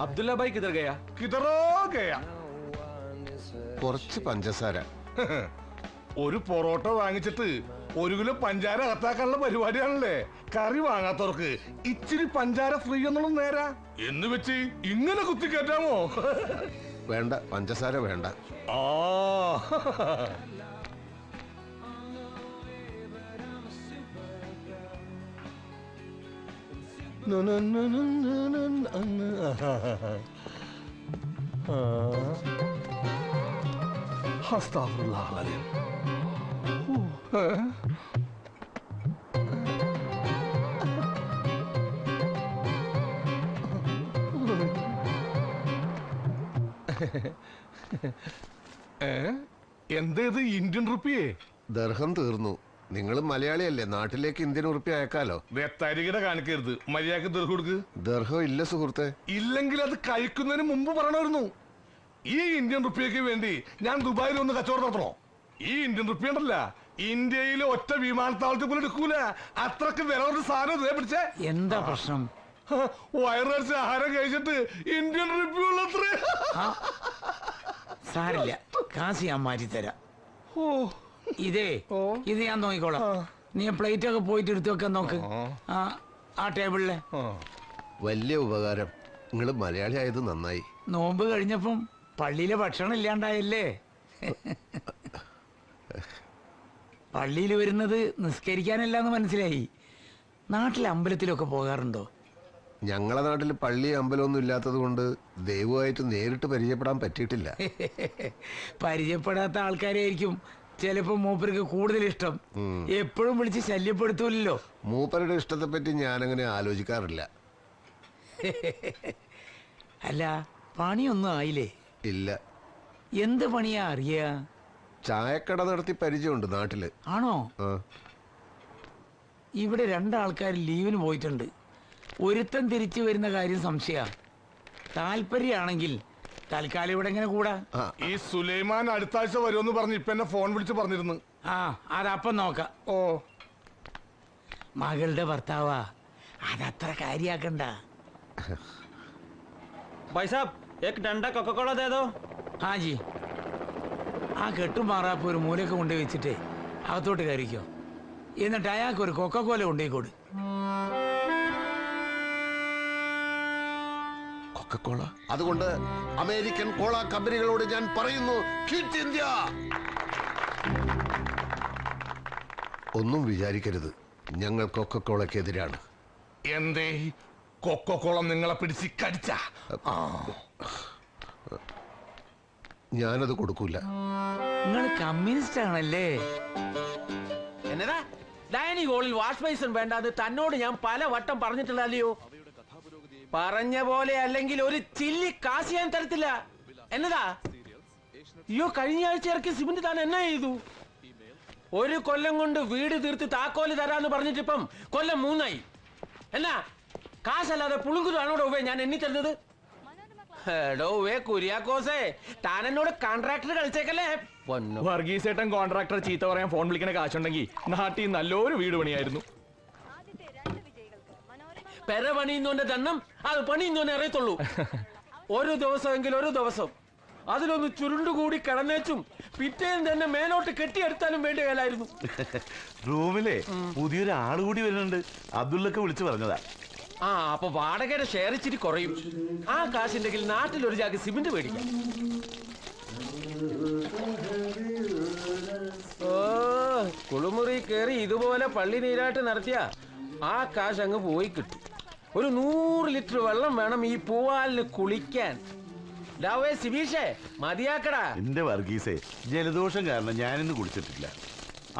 അബ്ദുള്ള ഭായ് കിതർ ഗയാ? കിതറോ ഗയാ. കുറച്ച് പഞ്ചസാര. ഒരു പൊറോട്ട വാങ്ങിച്ചിട്ട് 1 കിലോ പഞ്ചാര അകത്താക്കാനുള്ള പരിപാടിയാണല്ലേ. കറി വാങ്ങാത്തവർക്ക് ഇച്ചിരി പഞ്ചാര ഫ്രീ എന്നുള്ളത് നേരാ എന്ന് വെച്ച് ഇങ്ങനെ കുത്തിക്കയറ്റാമോ? വേണ്ട, പഞ്ചസാര വേണ്ട. ആ അസ്തഗ്ഫിറുല്ലാഹ്. എന്തേത് ഇന്ത്യൻ റുപ്പിയേ? ദർഹം തീർന്നു. നിങ്ങൾ മലയാളിയല്ലേ, നാട്ടിലേക്ക് ഇന്ത്യൻ ഉറുപ്പി അയക്കാലോ. വെത്തരികിടെ കാണിക്കരുത്, മര്യാദക്ക് ദർഹം കൊടുക്ക്. ദർഹം ഇല്ല സുഹൃത്തെ. ഇല്ലെങ്കിൽ അത് കഴിക്കുന്നതിന് മുമ്പ് പറയണമായിരുന്നു. ഈ ഇന്ത്യൻ റുപ്പിയക്ക് വേണ്ടി ഞാൻ ദുബായിൽ ഒന്ന് കച്ചവടം നടത്തണോ? ഈ ഇന്ത്യൻ റുപ്പിയ ഉണ്ടല്ല, ഇന്ത്യയിലെ ഒറ്റ വിമാനത്താവളത്തിൽ പോലും എടുക്കൂല. അത്രക്ക് വില ഒരു സാധനം ഇതേ പിടിച്ചേ. എന്താ പ്രശ്നം? വയറിറച്ച് ആഹാരം കഴിച്ചിട്ട് ഇന്ത്യൻ റുപ്പിയ ഉള്ളത്ര. സാരില്ല, കാശ് ഞാൻ മാറ്റിത്തരാം. ഇത് ഞാൻ നോക്കിക്കോളാം. നീ പ്ലേറ്റ് ഒക്കെ പോയിട്ട് എടുത്തു വെക്കാൻ നോക്ക്. ആ ടേബിളിലെ. വലിയ ഉപകാരം. നിങ്ങൾ മലയാളി ആയത് നന്നായി. നോമ്പ് കഴിഞ്ഞപ്പം പള്ളിയിലെ ഭക്ഷണം ഇല്ലാണ്ടായല്ലേ? പള്ളിയിൽ വരുന്നത് നിസ്കരിക്കാനല്ലാന്ന് മനസ്സിലായി. നാട്ടിലെ അമ്പലത്തിലൊക്കെ പോകാറുണ്ടോ? ഞങ്ങളെ നാട്ടിൽ പള്ളി അമ്പലമൊന്നും ഇല്ലാത്തത് കൊണ്ട് ദൈവമായിട്ട് നേരിട്ട് പരിചയപ്പെടാൻ പറ്റിയിട്ടില്ല. പരിചയപ്പെടാത്ത ആൾക്കാരായിരിക്കും ചിലപ്പോ മൂപ്പർക്ക് കൂടുതൽ ഇഷ്ടം. എപ്പോഴും വിളിച്ച് ശല്യപ്പെടുത്തൂല്ലോ. മൂപ്പരുടെ ഇഷ്ടത്തെ പറ്റി ഞാനങ്ങനെ ആലോചിക്കാറില്ല. അല്ല, പണിയൊന്നും ആയില്ലേ? ഇല്ല. എന്ത് പണിയാ അറിയാ? ചായക്കട നടത്തി പരിചയമുണ്ട് നാട്ടില്. ആണോ? ഇവിടെ 2 ആൾക്കാർ ലീവിന് പോയിട്ടുണ്ട്. ഒരുത്തൻ തിരിച്ചു വരുന്ന കാര്യം സംശയ. താല്പര്യമാണെങ്കിൽ തൽക്കാലം ഇവിടെ എങ്ങനെ കൂടാ? ഈ സുലൈമാൻ അടുത്ത ആഴ്ച വരുമെന്ന് പറഞ്ഞ് ഇപ്പൊ എന്നെ ഫോൺ വിളിച്ച് പറഞ്ഞിരുന്നു. അതപ്പം നോക്കാം. ഓ, മകളുടെ ഭർത്താവാ, അതത്ര കാര്യാക്കണ്ട. भाई साहब एक डंडा कोका कोला दे दो. ജി. ആ കെട്ടുമാറാപ്പ് ഒരു മൂലക്ക് കൊണ്ടുപോയി വെച്ചിട്ട് അകത്തോട്ട് കയറിക്കോ. എന്നിട്ട് അയാൾക്ക് ഒരു കൊക്കക്കോല കൊണ്ടുപോയിക്കോട്. കൊക്കക്കോള. അതുകൊണ്ട് അമേരിക്കൻ കോള കമ്പനികളോട് ഞാൻ പറയുന്നു, ക്വിറ്റ് ഇന്ത്യ. ഒന്നും വിചാരിക്കരുത്, ഞങ്ങൾ കൊക്കക്കോളക്കെതിരാണ്. എന്തേ കൊക്കക്കോളം നിങ്ങളെ പിടിച്ച് കടിച്ച? ഞാനത് കൊടുക്കൂല. നിങ്ങൾ കമ്മ്യൂണിസ്റ്റ് ആണല്ലേ? എന്നതാ ഡൈനിങ് ഹോളിൽ വാഷ് ബേസിൻ വേണ്ടാന്ന് തന്നോട് ഞാൻ പല വട്ടം പറഞ്ഞിട്ടുള്ളല്ലോ. പറഞ്ഞ പോലെ അല്ലെങ്കിൽ ഒരു ചില്ലി കാശ് ഞാൻ തരത്തില്ല. എന്നതാ? അയ്യോ, കഴിഞ്ഞ ആഴ്ച ഇറക്കിയ സിമന്റ് താൻ എന്നാ ചെയ്തു? 1 കൊല്ലം കൊണ്ട് വീട് തീർത്ത് താക്കോല് തരാന്ന് പറഞ്ഞിട്ടിപ്പം കൊല്ലം 3ആയി. എന്നാ കാശല്ലാതെ പുളുങ്കുതാണോടോ ഞാൻ എണ്ണി തരുന്നത്? കുര്യാക്കോസേ, താൻ എന്നോട് കോൺട്രാക്ടർ കളിച്ചേക്കല്ലേ? വർഗീസേട്ടൻ കോൺട്രാക്ടർ ചീത്ത പറയാൻ ഫോൺ വിളിക്കണ കാശുണ്ടെങ്കിൽ നാട്ടിൽ നല്ലൊരു വീട് പണിയായിരുന്നു. പെര പണിയുന്നോന്റെ ദണ്ണം അത് പണിയുന്നോനെ അറിയത്തുള്ളൂ. ഒരു ദിവസമെങ്കിൽ ഒരു ദിവസം അതിലൊന്ന് ചുരുണ്ടുകൂടി കിടന്നേച്ചും പിറ്റേന്ന് തന്നെ മേലോട്ട് കെട്ടിയെടുത്താലും വേണ്ട കാലായിരുന്നു. റൂമിലെ പുതിയൊരു ആള് കൂടി വരുന്നുണ്ട്. അബ്ദുള്ളക്ക് വിളിച്ചു പറഞ്ഞതാ. അപ്പൊ വാടകയുടെ ഷെയർ ഇച്ചിരി കുറയും. ആ കാശുണ്ടെങ്കിൽ നാട്ടിൽ ഒരു ജാഗ് സിമന്റ് മേടിക്കാം. കുളിമുറി കയറി ഇതുപോലെ പള്ളി നീരാട്ട് നടത്തിയ ആ കാശ് അങ്ങ് പോയി കിട്ടും. ഒരു 100 ലിറ്റർ വെള്ളം വേണം ഈ പൂവാലിന് കുളിക്കാൻ. സിബീഷേ, മതിയാക്കടാ. എന്റെ വർഗീസേ, ജലദോഷം കാരണം ഞാനിന്ന് കുളിച്ചിട്ടില്ല.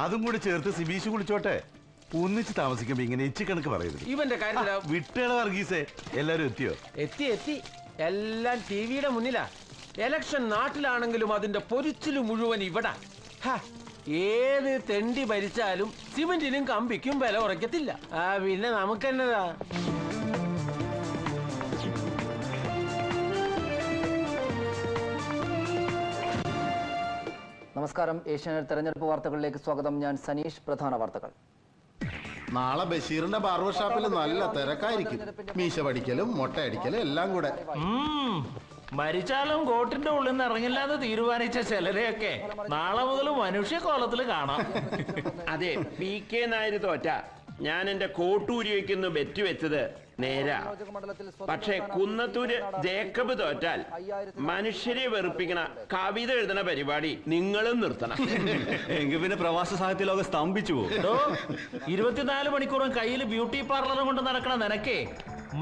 അതും കൂടി ചേർത്ത് സിബീഷ് കുളിച്ചോട്ടെ. ഒന്നിച്ച് താമസിക്കുമ്പോ ഇങ്ങനെ കണക്ക് പറയരുത്. ഇവന്റെ കാര്യം വിട്ടേള വർഗീസേ. എല്ലാരും എത്തിയോ? എത്തി. എല്ലാം ടിവിയുടെ മുന്നിലാ. എലക്ഷൻ നാട്ടിലാണെങ്കിലും അതിന്റെ പൊരിച്ചില് മുഴുവൻ ഇവിടെ. ഏത് തെണ്ടി ഭരിച്ചാലും സിമന്റിനും കമ്പിക്കും വില ഉറക്കത്തില്ല. പിന്നെ നമുക്കെന്നതാ? നമസ്കാരം. ഏഷ്യാനെറ്റ് തെരഞ്ഞെടുപ്പ് വാർത്തകളിലേക്ക് സ്വാഗതം. ഞാൻ സനീഷ്. പ്രധാന വാർത്തകൾ. നാളെ ബഷീറിന്റെ ബാർബർ ഷാപ്പിൽ നല്ല തിരക്കായിരിക്കും. മീശ പഠിക്കലും മൊട്ടയടിക്കലും എല്ലാം കൂടെ. മരിച്ചാലും കോട്ടിന്റെ ഉള്ളിൽ നിന്ന് ഇറങ്ങില്ല എന്ന് തീരുമാനിച്ച ചിലരെയൊക്കെ നാളെ മുതൽ മനുഷ്യക്കോലത്തിൽ കാണാം. അതെ, പി കെ നായർ തോറ്റ ഞാൻ എന്റെ കോട്ടൂരി വയ്ക്കുന്നു ബെറ്റ് വെച്ചത് നേരാ. പക്ഷെ കുന്നത്തൂര് ജേക്കബ് തോറ്റാൽ മനുഷ്യരെ വെറുപ്പിക്കണ കവിത എഴുതണ പരിപാടി നിങ്ങളും നിർത്തണം. എങ്കിൽ പിന്നെ പ്രവാസ സാഹിത്യ ലോകം സ്തംഭിച്ചു പോകും. 24 മണിക്കൂറും കയ്യിൽ ബ്യൂട്ടി പാർലറും കൊണ്ട് നടക്കണ നിനക്കേ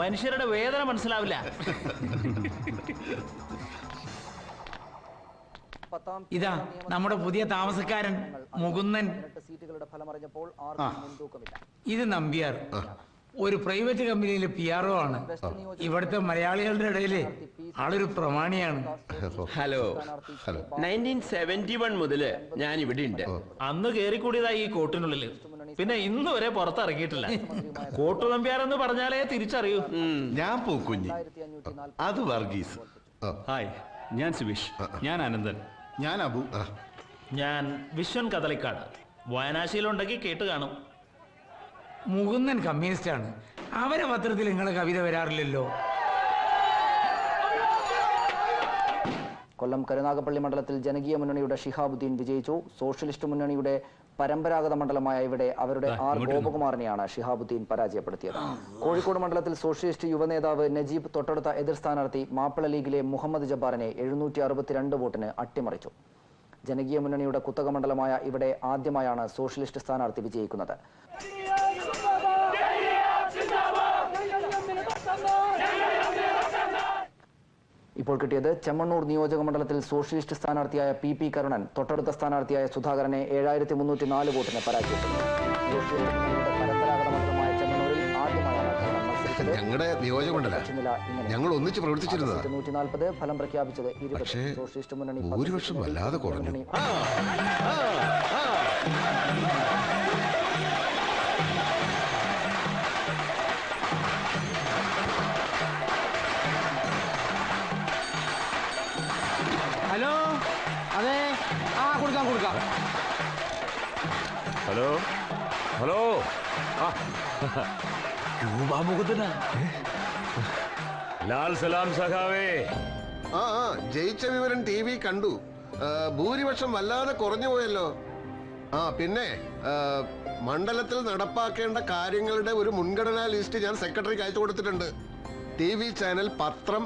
മനുഷ്യരുടെ വേദന മനസ്സിലാവില്ല. ഇതാ നമ്മുടെ പുതിയ താമസക്കാരൻ മുകുന്ദൻ. ഇത് നമ്പ്യാർ, ഒരു പ്രൈവറ്റ് കമ്പനിയിലെ PRO ആണ്. ഇവിടുത്തെ മലയാളികളുടെ ഇടയില് ആളൊരു പ്രമാണിയാണ്. ഹലോ, 1971 മുതല് ഞാൻ ഇവിടെ ഉണ്ട്. അന്ന് കേറിക്കൂടിയതാ ഈ കോട്ടിനുള്ളില്, പിന്നെ ഇന്ന് വരെ പുറത്തിറങ്ങിയിട്ടില്ല. കോട്ടു നമ്പ്യാരെന്ന് പറഞ്ഞാലേ തിരിച്ചറിയൂ. ഞാൻ പൂക്കുഞ്ഞി, അത് വർഗീസ്. ഹായ്, ഞാൻ സുബീഷ്. ഞാൻ ആനന്ദൻ. ഞാൻ അബു. ഞാൻ വിശ്വൻ കദളിക്കാട്. വായനാശീലമുണ്ടെങ്കിൽ കേട്ട് കാണും. മുകുന്ദൻ കമ്മ്യൂണിസ്റ്റ് ആണ്. അവരെ പത്രത്തിൽ നിങ്ങളെ കവിത വരാറില്ലല്ലോ. കൊല്ലം കരുനാഗപ്പള്ളി മണ്ഡലത്തിൽ ജനകീയ മുന്നണിയുടെ ഷിഹാബുദ്ദീൻ വിജയിച്ചു. സോഷ്യലിസ്റ്റ് മുന്നണിയുടെ പരമ്പരാഗത മണ്ഡലമായ ഇവിടെ അവരുടെ R ഗോപകുമാറിനെയാണ് ഷിഹാബുദ്ദീൻ പരാജയപ്പെടുത്തിയത്. കോഴിക്കോട് മണ്ഡലത്തിൽ സോഷ്യലിസ്റ്റ് യുവനേതാവ് നജീബ് തൊട്ടടുത്ത എതിർ സ്ഥാനാർത്ഥി മാപ്പിള ലീഗിലെ മുഹമ്മദ് ജബ്ബാറിനെ 762 വോട്ടിന് അട്ടിമറിച്ചു. ജനകീയ മുന്നണിയുടെ കുത്തക മണ്ഡലമായ ഇവിടെ ആദ്യമായാണ് സോഷ്യലിസ്റ്റ് സ്ഥാനാർത്ഥി വിജയിക്കുന്നത്. ഇപ്പോൾ കിട്ടിയത് ചെമ്മണ്ണൂർ നിയോജക മണ്ഡലത്തിൽ സോഷ്യലിസ്റ്റ് സ്ഥാനാർത്ഥിയായ PP കരുണൻ തൊട്ടടുത്ത സ്ഥാനാർത്ഥിയായ സുധാകരനെ 7304 വോട്ടിന് പരാജയപ്പെട്ടു. പരമ്പരാഗത മണ്ഡലമായ ചെമ്മണ്ണൂരിൽ ആദ്യമായാണ് കരുണൻ മത്സരിച്ചത്. ഞങ്ങളുടെ നിയോജകമണ്ഡല ഞങ്ങൾ ഒന്നിച്ച് പ്രവർത്തിച്ചിരുന്നത്. 140 ഫലം പ്രഖ്യാപിച്ചത് 20. സോഷ്യലിസ്റ്റ് മുന്നണി ഭൂരിപക്ഷം വല്ലാതെ കുറഞ്ഞു. ഹലോ, അതെ, കൊടുക്കാം. ഹലോ ഹലോ, ലാൽ സലാം സഖാവേ. ജയിച്ച വിവരം TV കണ്ടു. ഭൂരിപക്ഷം വല്ലാതെ കുറഞ്ഞു പോയല്ലോ. പിന്നെ മണ്ഡലത്തിൽ നടപ്പാക്കേണ്ട കാര്യങ്ങളുടെ ഒരു മുൻഗണനാ ലിസ്റ്റ് ഞാൻ സെക്രട്ടറിക്ക് അയച്ചു കൊടുത്തിട്ടുണ്ട്. TV ചാനൽ, പത്രം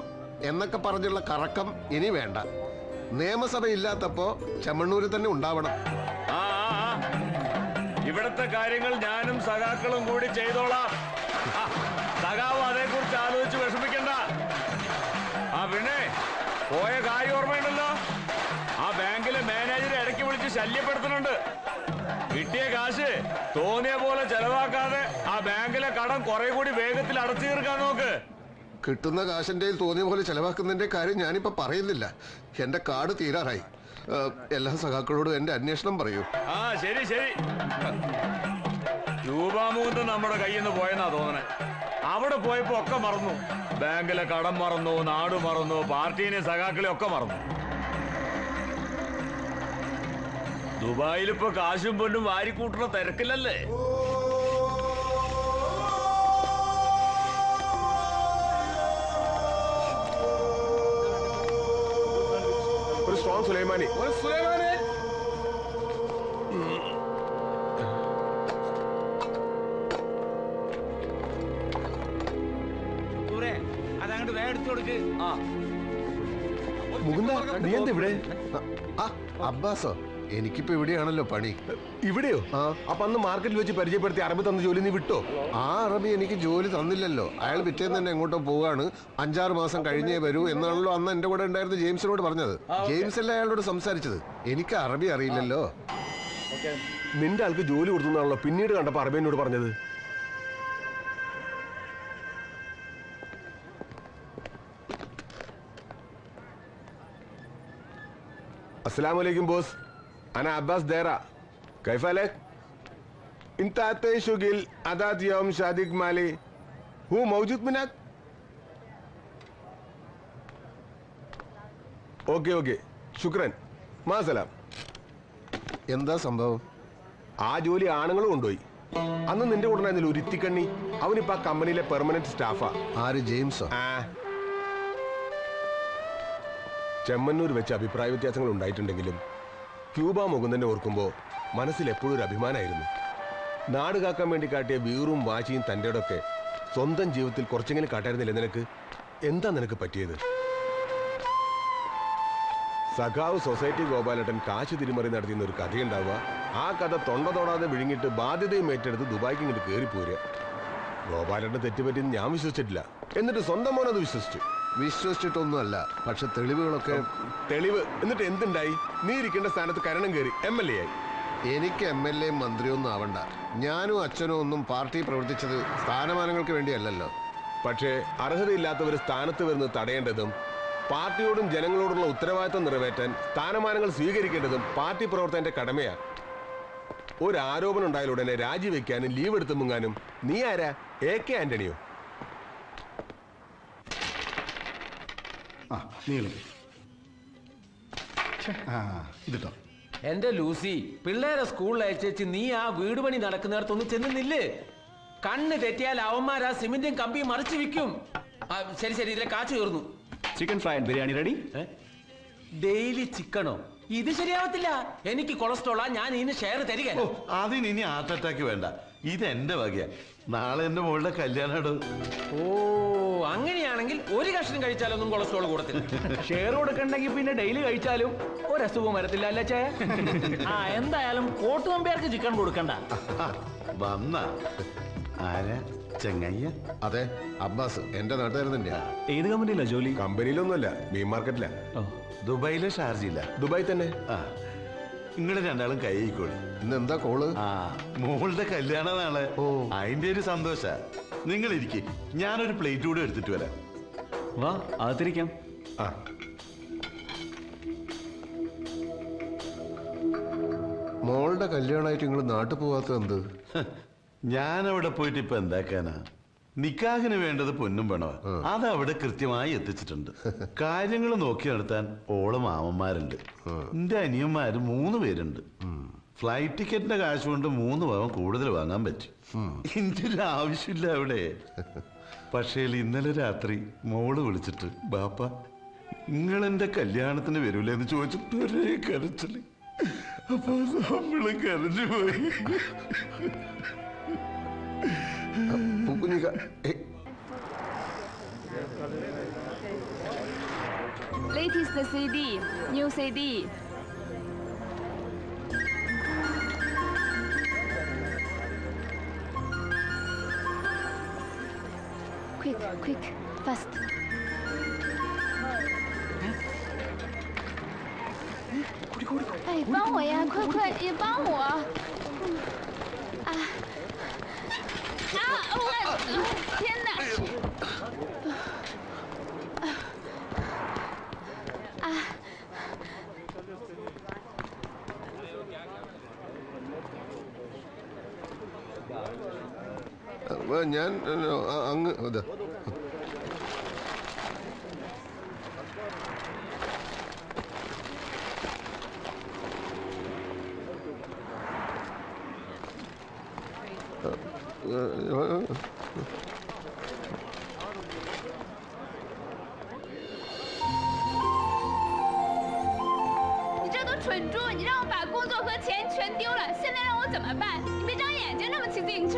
എന്നൊക്കെ പറഞ്ഞുള്ള കറക്കം ഇനി വേണ്ട. നിയമസഭ ഇല്ലാത്തപ്പോ ചെമ്മണ്ണൂരിൽ തന്നെ ഉണ്ടാവണം. ഇവിടുത്തെ കാര്യങ്ങൾ ഞാനും സഖാക്കളും കൂടി ചെയ്തോളാം. സഖാവ് അതേക്കുറിച്ച് ആലോചിച്ച് വിഷമിക്കണ്ട. പിന്നെ പോയ കാര്യം ഓർമ്മയുണ്ടല്ലോ, ആ ബാങ്കിലെ മാനേജറെ ഇടയ്ക്ക് വിളിച്ച് ശല്യപ്പെടുത്തുന്നുണ്ട്. കിട്ടിയ കാശ് തോന്നിയ പോലെ ചെലവാക്കാതെ ആ ബാങ്കിലെ കടം കുറെ കൂടി വേഗത്തിൽ അടച്ചു തീർക്കാൻ നോക്ക്. കിട്ടുന്ന കാശിന്റെ തോന്നിയ പോലെ ചെലവാക്കുന്നതിന്റെ കാര്യം ഞാനിപ്പോ പറയുന്നില്ല. എന്റെ കാർഡ് തീരാറായി. എല്ലാ സഖാക്കളോടും എന്റെ അന്വേഷണം പറയൂ. ശരി. രൂപാമുഖത്ത് നമ്മുടെ കയ്യിൽ നിന്ന് പോയെന്നാ തോന്നണേ. അവിടെ പോയപ്പോ ഒക്കെ മറന്നു. ബാങ്കിലെ കടം മറന്നു, നാട് മറന്നു, പാർട്ടീനെ സഖാക്കളെ ഒക്കെ മറന്നു. ദുബായിലിപ്പോ കാശും പൊന്നും വാരിക്കൂട്ടുന്ന തിരക്കില്ലല്ലേ. സുലൈമാനി അതങ്ങോട്ട് വേഗം കൊടുക്ക്. മുകുന്ദ, നീ എന്താ ഇവിടെ? അബ്ബാസോ, എനിക്കിപ്പോ ഇവിടെയാണല്ലോ പണി. ഇവിടെയോ? അപ്പൊ അന്ന് മാർക്കറ്റിൽ വെച്ച് പരിചയപ്പെടുത്തി അറബി തന്ന ജോലി നീ വിട്ടോ? ആ അറബി എനിക്ക് ജോലി തന്നില്ലല്ലോ. അയാൾ പിറ്റേന്ന് തന്നെ എങ്ങോട്ടോ പോവാണ്, 5-6 മാസം കഴിഞ്ഞേ വരൂ എന്നാണല്ലോ അന്ന് എന്റെ കൂടെ ഉണ്ടായിരുന്ന ജെയിംസിനോട് പറഞ്ഞത്. ജെയിംസ് അല്ല അയാളോട് സംസാരിച്ചത്. എനിക്ക് അറബി അറിയില്ലല്ലോ. നിന്റെ ആൾക്ക് ജോലി കൊടുത്തുന്നാണല്ലോ പിന്നീട് കണ്ടപ്പോ അറബി എന്നോട് പറഞ്ഞത്. അസ്സലാമലൈക്കും ബോസ്. أنا عباس ديرة. كيف لك؟ أنت أتي شغل أدات يوم شاديك مالي هو موجود منك؟ ഓക്കെ ശുക്രൻ. മാസലാം. എന്താ സംഭവം? ആ ജോലി ആണുങ്ങൾ കൊണ്ടുപോയി. അന്ന് നിന്റെ കൂടെ ഒരു ഇത്തിക്കണ്ണി, അവനിപ്പോ ആ കമ്പനിയിലെ പെർമനന്റ് സ്റ്റാഫാ. ആര്, ജെയിംസോ? ചെമ്മന്നൂർ വെച്ച് അഭിപ്രായ വ്യത്യാസങ്ങൾ ഉണ്ടായിട്ടുണ്ടെങ്കിലും ക്യൂബ മുകുന്ദനെ ഓർക്കുമ്പോ മനസ്സിൽ എപ്പോഴും ഒരു അഭിമാനമായിരുന്നു. നാട് കാക്കാൻ വേണ്ടി കാട്ടിയ വീറും വാശിയും തൻ്റെയൊക്കെ സ്വന്തം ജീവിതത്തിൽ കുറച്ചെങ്കിലും കാട്ടായിരുന്നില്ല നിനക്ക്? എന്താ നിനക്ക് പറ്റിയത്? സഖാവ് സൊസൈറ്റി ഗോപാലേട്ടൻ കാശ് തിരിമറി നടത്തിയെന്ന ഒരു കഥയുണ്ടാവുക, ആ കഥ തൊണ്ട തൊടാതെ വിഴുങ്ങിട്ട് ബാധ്യതയും ഏറ്റെടുത്ത് ദുബായിക്ക് ഇങ്ങോട്ട് കയറിപ്പോരുക. ഗോപാലേട്ടൻ തെറ്റുപറ്റിയെന്ന് ഞാൻ വിശ്വസിച്ചിട്ടില്ല, എന്നിട്ട് സ്വന്തം മോനത് വിശ്വസിച്ചു. വിശ്വസിച്ചിട്ടൊന്നുമല്ല, പക്ഷെ തെളിവുകളൊക്കെ. തെളിവ് എന്നിട്ട് എന്തുണ്ടായി? നീ ഇരിക്കേണ്ട സ്ഥാനത്ത് കരണം കയറി MLA ആയി. എനിക്ക് MLA മന്ത്രിയൊന്നും ആവണ്ട. ഞാനും അച്ഛനും ഒന്നും പാർട്ടി പ്രവർത്തിച്ചത് സ്ഥാനമാനങ്ങൾക്ക് വേണ്ടിയല്ലല്ലോ. പക്ഷേ അർഹതയില്ലാത്തവർ സ്ഥാനത്ത് വരുന്നത് തടയേണ്ടതും പാർട്ടിയോടും ജനങ്ങളോടുള്ള ഉത്തരവാദിത്വം നിറവേറ്റാൻ സ്ഥാനമാനങ്ങൾ സ്വീകരിക്കേണ്ടതും പാർട്ടി പ്രവർത്തകന്റെ കടമയാണ്. ഒരു ആരോപണം ഉണ്ടായാലുടനെ രാജിവെക്കാനും ലീവ് എടുത്ത് മുങ്ങാനും നീ ആരാ? AK ആന്റണിയോ? ഇതിട്ടോ. എന്റെ ലൂസി, പിള്ളേരെ സ്കൂളിൽ അയച്ചേച്ച് നീ ആ വീട് പണി നടക്കുന്നിടത്തൊന്നും ചെന്നില്ലേ? കണ്ണ് തെറ്റിയാൽ അവന്മാർ ആ സിമെന്റും കമ്പിയും മറിച്ച് വിൽക്കും. ശരി ശരി, ഇതിലെ കാച്ചു തീർന്നു. Chicken fry and biryani ready. Daily ചിക്കനോ? ഇത് ശരിയാവത്തില്ല. എനിക്ക് കൊളസ്ട്രോളാ, ഞാൻ ഇതിന് ഷെയർ തരിക. അതിനി ഹാർട്ട് അറ്റാക്ക് വേണ്ട, ഇത് എന്റെ വകയാ. നാളെ എന്റെ മോളുടെ കല്യാണം. ഓ, അങ്ങനെയാണെങ്കിൽ ഒരു കഷ്ണം കഴിച്ചാലൊന്നും കൊളസ്ട്രോൾ കൂടത്തില്ല. ഷെയർ കൊടുക്കണ്ടെങ്കിൽ പിന്നെ ഡെയിലി കഴിച്ചാലും ഒരസുഖം വരത്തില്ല അല്ലേ ചേ? എന്തായാലും കോട്ടു നമ്പ്യാർക്ക് ചിക്കൻ കൊടുക്കണ്ട. വന്ന ആരാ? ചെങ്ങയ്യ? അതെ, അബ്ബാസ്. എന്റെ നാട്ടുകാരൻ തന്നെയാ. ഏത് കമ്പനിയിലാ ജോലി? കമ്പനിയിലൊന്നുമല്ല, മീൻ മാർക്കറ്റിലാ. ദുബായിലെ ഷാർജയില്ല? ദുബായ് തന്നെ. നിങ്ങള് രണ്ടാളും കൈക്കോളി. ഇന്നെന്താ കോള്? മോളുടെ കല്യാണ നാളെ. അതിന്റെ ഒരു സന്തോഷ. നിങ്ങൾ ഇരിക്കും, ഞാനൊരു പ്ലേറ്റ് കൂടെ എടുത്തിട്ട് വരാം. വാ, അകത്തിരിക്കാം. മോളുടെ കല്യാണമായിട്ട് നിങ്ങൾ നാട്ടിൽ പോകാത്ത എന്ത്? ഞാനവിടെ പോയിട്ട് ഇപ്പൊ എന്താക്കാനാ? നിക്കാഹിന് വേണ്ടത് പൊന്നും പണവാ, അതവിടെ കൃത്യമായി എത്തിച്ചിട്ടുണ്ട്. കാര്യങ്ങൾ നോക്കി നടത്താൻ ഓളം മാമന്മാരുണ്ട്. എന്റെ അനിയന്മാര് 3 പേരുണ്ട്. ഫ്ലൈറ്റ് ടിക്കറ്റിന്റെ കാശ് കൊണ്ട് 3 പവൻ കൂടുതൽ വാങ്ങാൻ പറ്റും. എന്റെ ഒരു ആവശ്യമില്ല അവിടെ. പക്ഷേ ഇന്നലെ രാത്രി മോള് വിളിച്ചിട്ട്, ബാപ്പ നിങ്ങളെന്റെ കല്യാണത്തിന് വരൂലെന്ന് ചോദിച്ചിട്ട് ഒരേ കരച്ചില്. അപ്പൊ നമ്മള് കരഞ്ഞു പോയി. Latest CD, new CD. Quick, quick, fast.哎，帮我呀，快快，也帮我！啊！啊！天哪！啊！ഞാൻ അങ്ങ് അതെ.你这都蠢猪！你让我把工作和钱全丢了，现在让我怎么办？你别长眼睛，这么骑自行车。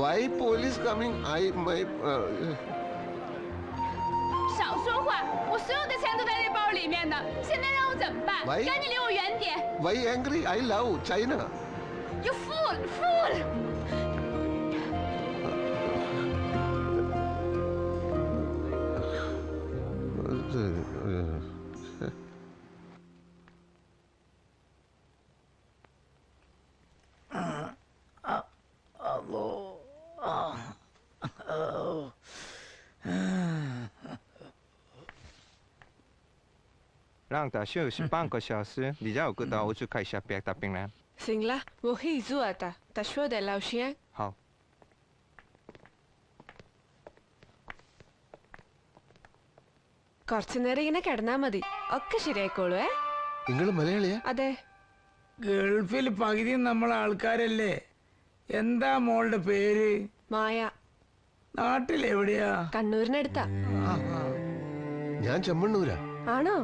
Why police coming? I my 少说话！我所有的钱都在这包里面呢，现在让我怎么办？赶紧离我远点 Why angry? I love China.！You fool, fool！让他休息半个小时，你让我跟到我去看一下别的病人。行了，我会做的。他说的老先。好。കുറച്ചു നേരം ഇങ്ങനെ കിടന്നാ മതി, ഒക്കെ ശരിയായിക്കോളൂ. നിങ്ങൾ മലയാളിയാ? അതെ. ഗൾഫിൽ പകുതിയും നമ്മളെ ആൾക്കാരല്ലേ. എന്താ മോളുടെ പേര്? മായ. നാട്ടിലെവിടെയാ? കണ്ണൂരിനടുത്താ. ഞാൻ ചെമ്മണ്ണൂരാ. ആണോ?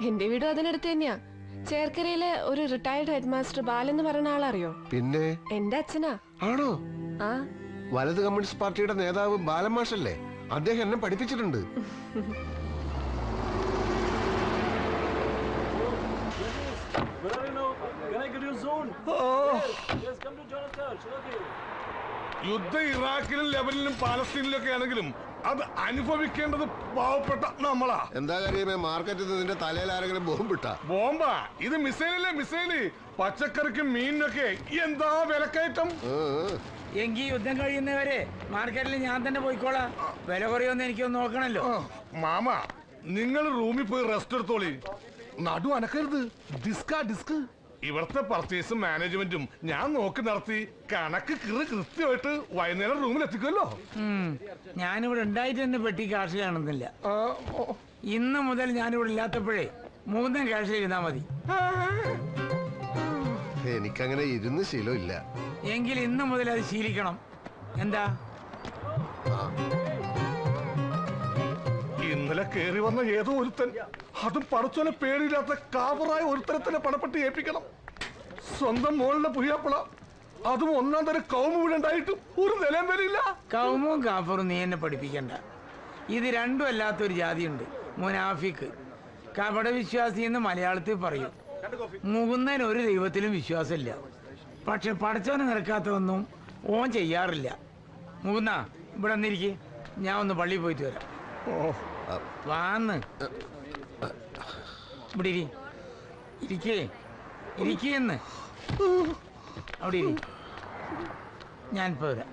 എന്റെ വീടും അതിനടുത്ത് തന്നെയാ. ചേർക്കരയിലെ ഒരു റിട്ടയർഡ് ഹെഡ് മാസ്റ്റർ ബാലെന്ന് പറയുന്ന ആളറിയോ? പിന്നെ എന്റെ അച്ഛനാ. ആണോ? ആ, വലത് കമ്മ്യൂണിസ്റ്റ് പാർട്ടിയുടെ നേതാവ് ബാലമാഷല്ലേ? അദ്ദേഹം എന്നെ പഠിപ്പിച്ചിട്ടുണ്ട്. യുദ്ധം ഇറാഖിലും ലെബനിലും പാലസ്തീനിലും ഒക്കെ ആണെങ്കിലും അത് അനുഭവിക്കേണ്ടത് പാവപ്പെട്ട നമ്മളാ. എന്താ കാര്യമേ, മാർക്കറ്റിൽ നിന്റെ തലയിൽ ആരെങ്കിലും ബോംബിട്ടാ? ബോംബാ? ഇത് മിസൈലല്ലേ മിസൈല്. പച്ചക്കറിക്കും മീനിനൊക്കെ എന്താ വിലക്കയറ്റം. എങ്കിൽ യുദ്ധം കഴിയുന്നവരെ മാർക്കറ്റിൽ ഞാൻ തന്നെ പോയിക്കോളാം. വില കുറയൊന്നും എനിക്കൊന്ന് നോക്കണല്ലോ. മാമ, നിങ്ങൾ റൂമിൽ പോയി റെസ്റ്റ് എടുത്തോളി. നടു അനക്കരുത്. ഡിസ്ക്. ഇവിടുത്തെ പർച്ചേസും മാനേജ്മെന്റും ഞാൻ നോക്കി നടത്തി കണക്ക് കൃത്യമായിട്ട് വൈകുന്നേരം റൂമിൽ എത്തിക്കുമല്ലോ. ഞാനിവിടെ ഉണ്ടായിട്ട് തന്നെ പെട്ടി കാശ് കാണുന്നില്ല. ഇന്ന് മുതൽ ഞാനിവിടെ ഇല്ലാത്തപ്പോഴേ മൂന്നും കാശ് ഇരുന്നാ മതി. എനിക്കങ്ങനെ ഇരുന്ന് ശീലമില്ല. എങ്കിൽ ഇന്ന് മുതൽ അത് ശീലിക്കണം. എന്താ? ഇന്നലെ കേറി വന്ന ഏതോ ഒരുത്തൻ, അതും പടച്ചോനെ പേടിയില്ലാത്ത കാവറായ ഒരുത്തരത്തിനെ പണപ്പെട്ടി ഏൽപ്പിക്കണം. സ്വന്തം മോളിലെ പുയ്യാപ്പള, അതും ഒന്നാം തരം കൗമ വീടുണ്ടായിട്ടും ഒരു നിലം വിലയില്ല. കൗമും കാഫറും നീ എന്നെ പഠിപ്പിക്കണ്ട. ഇത് രണ്ടും അല്ലാത്തൊരു ജാതിയുണ്ട്, മുനാഫിക്ക്. കപട വിശ്വാസി എന്ന് മലയാളത്തിൽ പറയും. മുകുന്ദൻ ഒരു ദൈവത്തിലും വിശ്വാസമില്ല. പക്ഷെ പടച്ചോനെ നിരക്കാത്തതൊന്നും ഓൻ ചെയ്യാറില്ല. മുകുന്ന, ഇവിടെ വന്നിരിക്കെ, ഞാൻ ഒന്ന് പള്ളിയിൽ പോയിട്ട് വരാം. വാന്ന് ഇവിടെ ഇരിക്കേന്ന് അവിടെ ഇരി. ഞാനിപ്പോ വരാം.